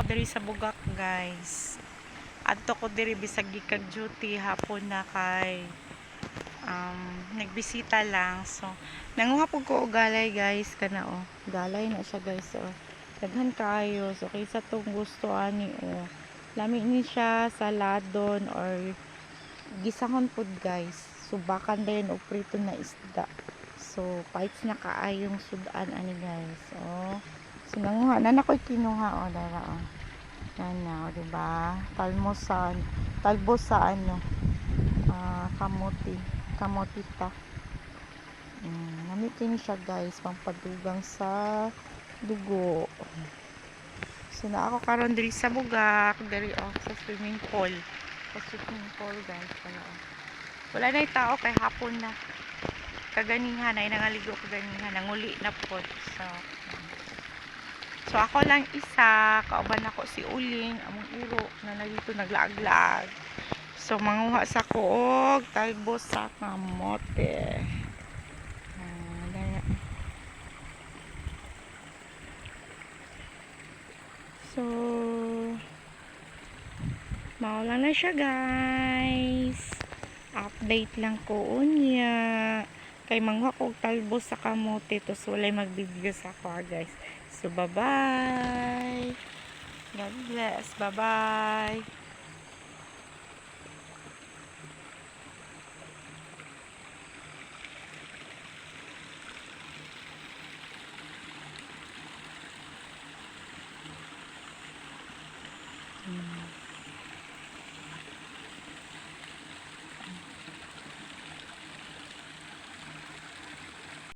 diri sa Bugak, guys. Adto ko diri bisag gikag duty hapon na kay nagbisita lang. So nanguha pug ko og galay, guys, kana oh. Galay na siya, guys, oh. Daghan kayo. So kaysa tong gusto ani oh. Lami ni siya saladon or gisahon pud, guys. Subakan din og prito na isda. So bites na kaayong sudan ani, guys. Oh. So nanguha na ko'y kinuha oh dara oh. Nana, oh, diba? Talbos sa ano? Kamotita. Namitin siya, guys, pampadugang sa dugo. So na ako karon diri sa Bugak, diri oh sa swimming pool. Sa swimming pool, guys, wala na tao kay hapon na. Kaganihan ay nangaligo kaganihan, nanguli na po. So ako lang isa, kauban ako si Uling, among iro na dito naglaag-laag. So manguha sa kuog, talbos sa kamote. So maulan na siya, guys. Update lang ko unya. Kay manguha ko talbos sa kamote, tos walay magbibigay sa ako, guys. So bye bye. God bless. Bye bye.